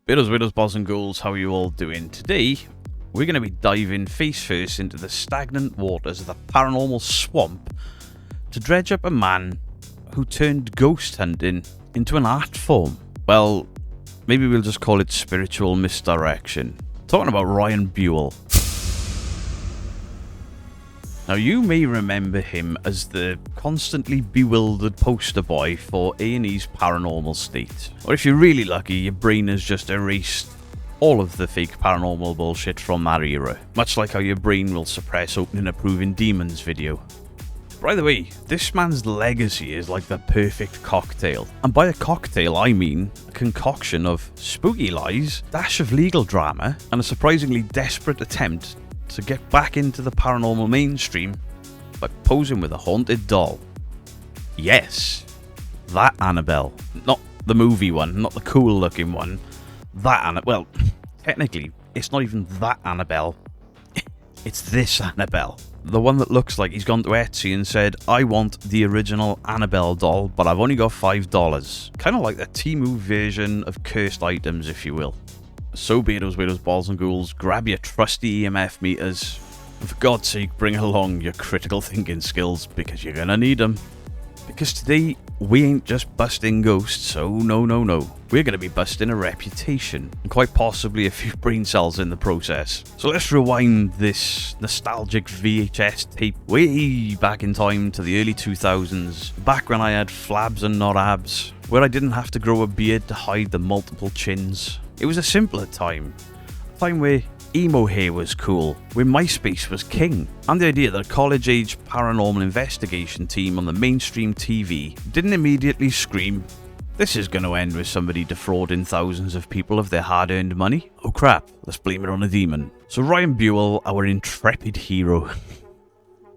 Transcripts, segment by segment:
Widows, boss and ghouls, how are you all doing? Today, we're going to be diving face first into the stagnant waters of the paranormal swamp to dredge up a man who turned ghost hunting into an art form. Well, maybe we'll just call it spiritual misdirection. Talking about Ryan Buell. Now, you may remember him as the constantly bewildered poster boy for A&E's Paranormal State. Or if you're really lucky, your brain has just erased all of the fake paranormal bullshit from that era. Much like how your brain will suppress opening a Proving Demons video. By the way, this man's legacy is like the perfect cocktail. And by a cocktail, I mean a concoction of spooky lies, dash of legal drama, and a surprisingly desperate attempt to get back into the paranormal mainstream by posing with a haunted doll. Yes, that Annabelle. Not the movie one, not the cool looking one. That Annabelle. Well, technically, it's not even that Annabelle. It's this Annabelle. The one that looks like he's gone to Etsy and said, I want the original Annabelle doll, but I've only got $5. Kind of like the Temu version of cursed items, if you will. So Widows, balls and ghouls, grab your trusty EMF meters, and for God's sake bring along your critical thinking skills, because you're gonna need them. Because today, we ain't just busting ghosts, so no. We're gonna be busting a reputation, and quite possibly a few brain cells in the process. So let's rewind this nostalgic VHS tape way back in time to the early 2000s, back when I had flabs and not abs, where I didn't have to grow a beard to hide the multiple chins. It was a simpler time, a time where emo hair was cool, where MySpace was king, and the idea that a college-age paranormal investigation team on the mainstream TV didn't immediately scream, this is going to end with somebody defrauding thousands of people of their hard-earned money. Oh crap, let's blame it on a demon. So Ryan Buell, our intrepid hero,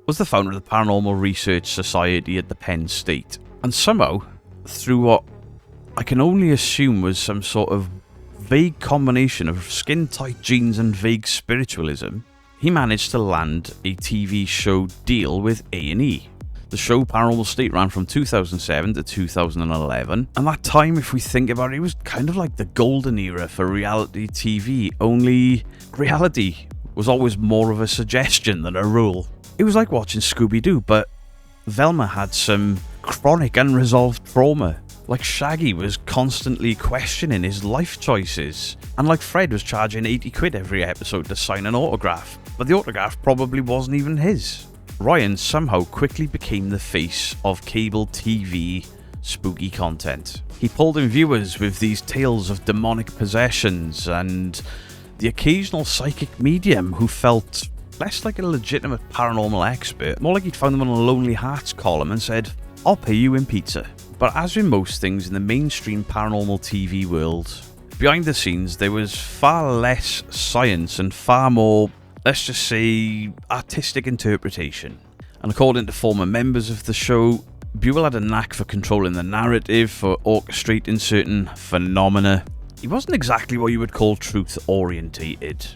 was the founder of the Paranormal Research Society at the Penn State, and somehow, through what I can only assume was some sort of vague combination of skin-tight jeans and vague spiritualism, he managed to land a TV show deal with A&E. The show Paranormal State ran from 2007 to 2011, and that time, if we think about it, was kind of like the golden era for reality TV, only reality was always more of a suggestion than a rule. It was like watching Scooby-Doo, but Velma had some chronic unresolved trauma. Like Shaggy was constantly questioning his life choices, and like Fred was charging 80 quid every episode to sign an autograph, but the autograph probably wasn't even his. Ryan somehow quickly became the face of cable TV spooky content. He pulled in viewers with these tales of demonic possessions and the occasional psychic medium who felt less like a legitimate paranormal expert, more like he'd found them on a Lonely Hearts column and said, I'll pay you in pizza. But as with most things in the mainstream paranormal TV world, behind the scenes there was far less science and far more, let's just say, artistic interpretation. And according to former members of the show, Buell had a knack for controlling the narrative, for orchestrating certain phenomena. He wasn't exactly what you would call truth-orientated.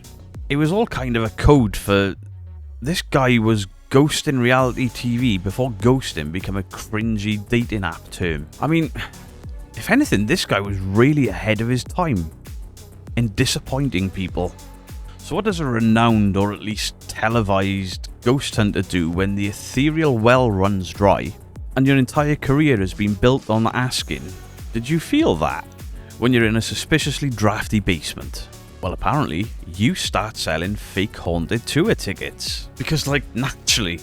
It was all kind of a code for this guy was ghosting reality TV before ghosting became a cringy dating app term. I mean, if anything, this guy was really ahead of his time in disappointing people. So what does a renowned or at least televised ghost hunter do when the ethereal well runs dry and your entire career has been built on asking, did you feel that? When you're in a suspiciously drafty basement? Well, apparently, you start selling fake haunted tour tickets. Because, naturally,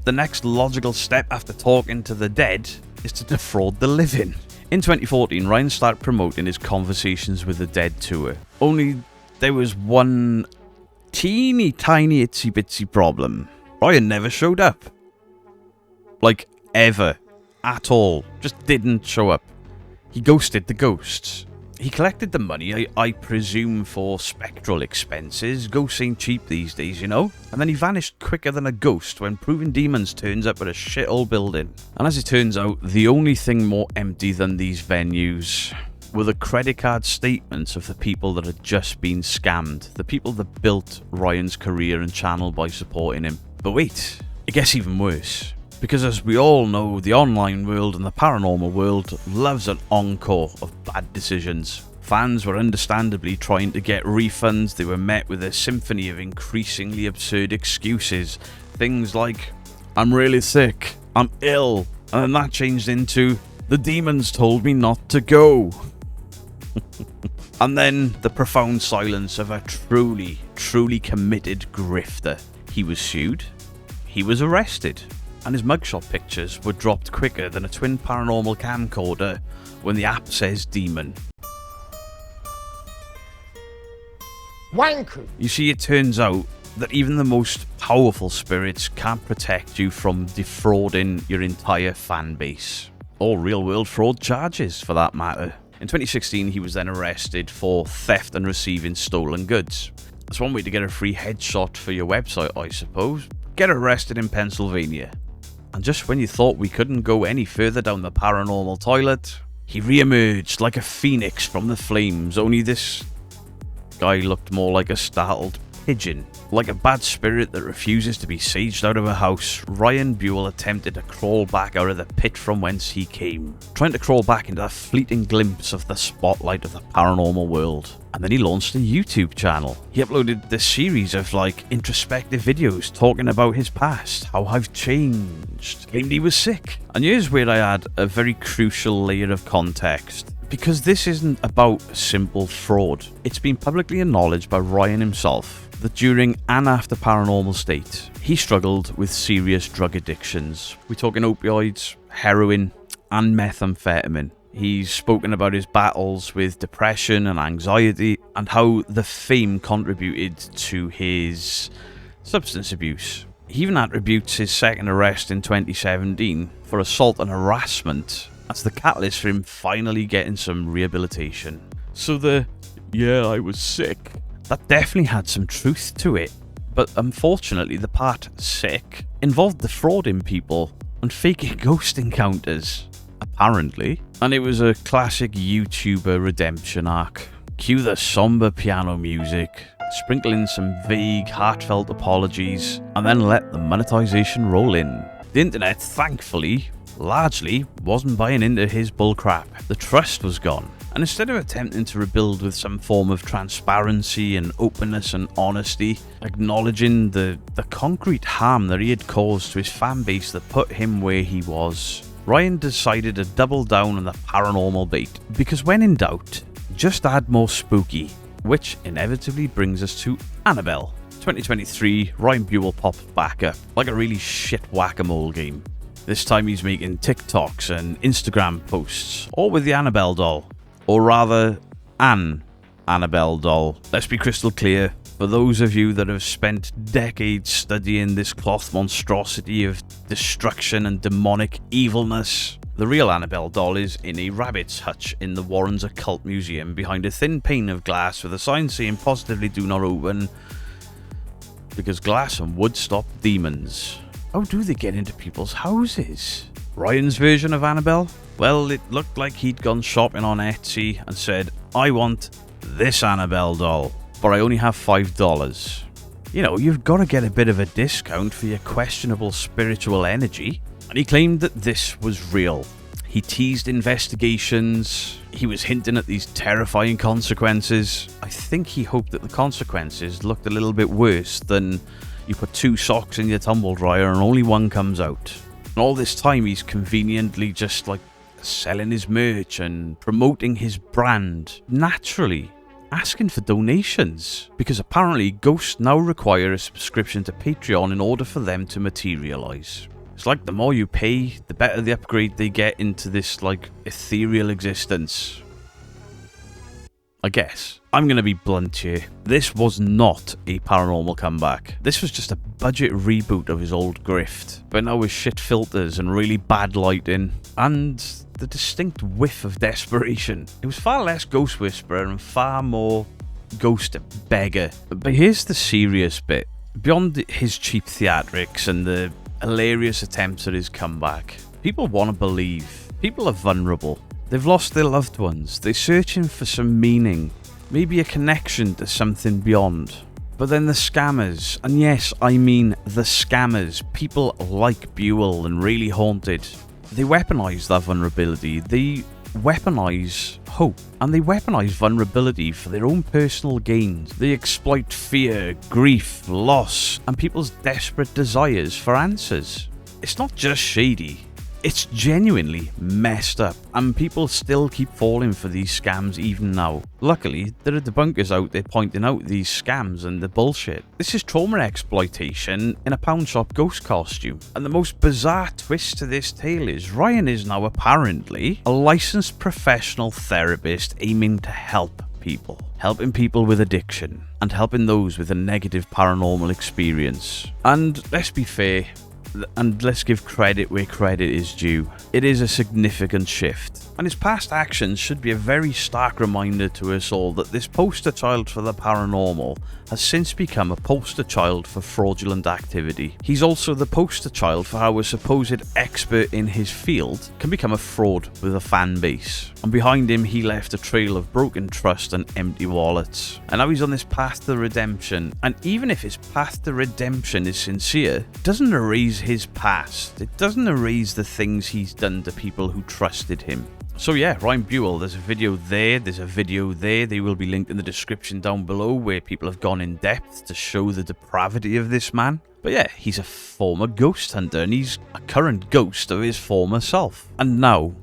the next logical step after talking to the dead is to defraud the living. In 2014, Ryan started promoting his Conversations with the Dead tour. Only there was one teeny tiny itsy bitsy problem. Ryan never showed up. Ever. At all. Just didn't show up. He ghosted the ghosts. He collected the money, I presume, for spectral expenses. Ghosts ain't cheap these days, you know? And then he vanished quicker than a ghost when Proving Demons turns up at a shithole building. And as it turns out, the only thing more empty than these venues were the credit card statements of the people that had just been scammed. The people that built Ryan's career and channel by supporting him. But wait, it gets even worse. Because as we all know, the online world and the paranormal world loves an encore of bad decisions. Fans were understandably trying to get refunds. They were met with a symphony of increasingly absurd excuses. Things like, I'm really sick, I'm ill, and then that changed into, the demons told me not to go. And then the profound silence of a truly, truly committed grifter. He was sued, he was arrested, and his mugshot pictures were dropped quicker than a twin paranormal camcorder when the app says demon. Wanker. You see, it turns out that even the most powerful spirits can't protect you from defrauding your entire fan base. Or real-world fraud charges, for that matter. In 2016, he was then arrested for theft and receiving stolen goods. That's one way to get a free headshot for your website, I suppose. Get arrested in Pennsylvania. And just when you thought we couldn't go any further down the paranormal toilet, he re-emerged like a phoenix from the flames, only this guy looked more like a startled pigeon. Like a bad spirit that refuses to be saged out of a house, Ryan Buell attempted to crawl back out of the pit from whence he came, trying to crawl back into a fleeting glimpse of the spotlight of the paranormal world. And then he launched a YouTube channel. He uploaded this series of introspective videos talking about his past, how I've changed, claimed he was sick. And here's where I add a very crucial layer of context. Because this isn't about simple fraud. It's been publicly acknowledged by Ryan himself that during and after Paranormal State, he struggled with serious drug addictions. We're talking opioids, heroin, and methamphetamine. He's spoken about his battles with depression and anxiety, and how the fame contributed to his substance abuse. He even attributes his second arrest in 2017 for assault and harassment as the catalyst for him finally getting some rehabilitation. So yeah, I was sick, that definitely had some truth to it. But unfortunately, the part sick involved defrauding people and faking ghost encounters, apparently. And it was a classic YouTuber redemption arc. Cue the somber piano music, sprinkle in some vague, heartfelt apologies, and then let the monetization roll in. The internet, thankfully, largely wasn't buying into his bullcrap. The trust was gone. And instead of attempting to rebuild with some form of transparency and openness and honesty, acknowledging the concrete harm that he had caused to his fan base that put him where he was, Ryan decided to double down on the paranormal bait. Because when in doubt, just add more spooky, which inevitably brings us to Annabelle. 2023, Ryan Buell pops back up like a really shit whack-a-mole game. This time he's making TikToks and Instagram posts, all with the Annabelle doll. Or rather, an Annabelle doll. Let's be crystal clear, for those of you that have spent decades studying this cloth monstrosity of destruction and demonic evilness, the real Annabelle doll is in a rabbit's hutch in the Warrens Occult Museum behind a thin pane of glass with a sign saying positively do not open, because glass and wood stop demons. How do they get into people's houses? Ryan's version of Annabelle? Well, it looked like he'd gone shopping on Etsy and said, I want this Annabelle doll, but I only have $5. You know, you've got to get a bit of a discount for your questionable spiritual energy. And he claimed that this was real. He teased investigations. He was hinting at these terrifying consequences. I think he hoped that the consequences looked a little bit worse than you put 2 socks in your tumble dryer and only one comes out. And all this time he's conveniently just selling his merch and promoting his brand naturally, asking for donations, because apparently ghosts now require a subscription to Patreon in order for them to materialize. It's like the more you pay, the better the upgrade they get into this ethereal existence. I guess. I'm going to be blunt here. This was not a paranormal comeback. This was just a budget reboot of his old grift, but now with shit filters and really bad lighting, and the distinct whiff of desperation. It was far less Ghost Whisperer and far more Ghost Beggar. But here's the serious bit. Beyond his cheap theatrics and the hilarious attempts at his comeback, people want to believe. People are vulnerable. They've lost their loved ones. They're searching for some meaning, maybe a connection to something beyond. But then the scammers, and yes, I mean the scammers, people like Buell and Really Haunted, they weaponize that vulnerability. They weaponize hope, and they weaponize vulnerability for their own personal gains. They exploit fear, grief, loss, and people's desperate desires for answers. It's not just shady. It's genuinely messed up, and people still keep falling for these scams even now. Luckily, there are debunkers out there pointing out these scams and the bullshit. This is trauma exploitation in a pound shop ghost costume. And the most bizarre twist to this tale is Ryan is now apparently a licensed professional therapist aiming to help people. Helping people with addiction, and helping those with a negative paranormal experience. And let's be fair, and let's give credit where credit is due. It is a significant shift, and his past actions should be a very stark reminder to us all that this poster child for the paranormal has since become a poster child for fraudulent activity. He's also the poster child for how a supposed expert in his field can become a fraud with a fan base. And behind him, he left a trail of broken trust and empty wallets. And now he's on this path to redemption. And even if his path to redemption is sincere, it doesn't erase his past. It doesn't erase the things he's done to people who trusted him. So yeah, Ryan Buell, there's a video there, there's a video there, they will be linked in the description down below where people have gone in depth to show the depravity of this man. But yeah, he's a former ghost hunter and he's a current ghost of his former self. And now,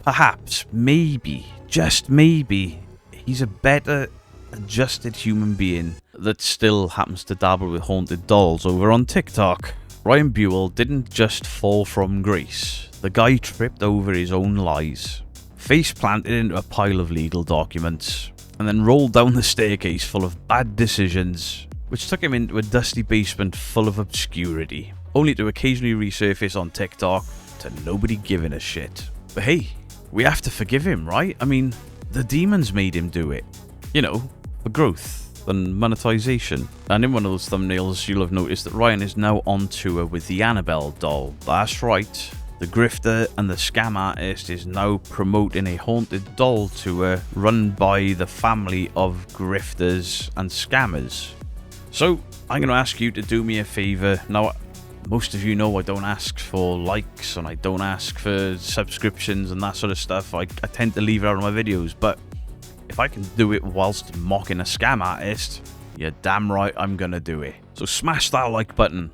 perhaps, maybe, just maybe, he's a better adjusted human being that still happens to dabble with haunted dolls over on TikTok. Ryan Buell didn't just fall from grace, the guy tripped over his own lies. Face planted into a pile of legal documents, and then rolled down the staircase full of bad decisions, which took him into a dusty basement full of obscurity, only to occasionally resurface on TikTok to nobody giving a shit. But hey, we have to forgive him, right? I mean, the demons made him do it. You know, for growth and monetization. And in one of those thumbnails, you'll have noticed that Ryan is now on tour with the Annabelle doll. That's right. The grifter and the scam artist is now promoting a haunted doll tour run by the family of grifters and scammers. So, I'm going to ask you to do me a favour. Now, most of you know I don't ask for likes and I don't ask for subscriptions and that sort of stuff. I tend to leave it out of my videos, but if I can do it whilst mocking a scam artist, you're damn right I'm going to do it. So smash that like button.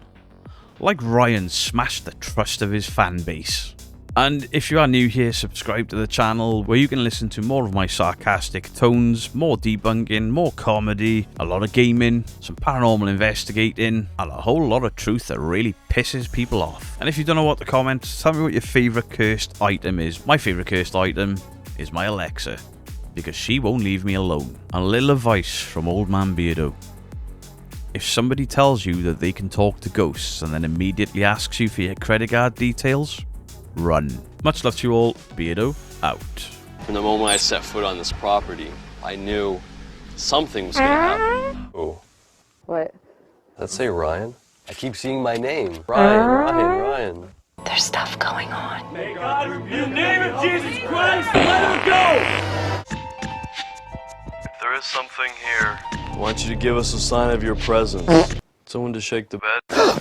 Like Ryan smashed the trust of his fan base. And if you are new here, subscribe to the channel where you can listen to more of my sarcastic tones, more debunking, more comedy, a lot of gaming, some paranormal investigating, and a whole lot of truth that really pisses people off. And if you don't know what to comment, tell me what your favourite cursed item is. My favourite cursed item is my Alexa, because she won't leave me alone. And a little advice from Old Man Beardo. If somebody tells you that they can talk to ghosts and then immediately asks you for your credit card details, run. Much love to you all. Beardo out. From the moment I set foot on this property, I knew something was going to happen. Oh. What? Let's say Ryan. I keep seeing my name. Ryan. There's stuff going on. May God, in the name of Jesus Christ, let him go! There is something here. I want you to give us a sign of your presence. Someone to shake the bed.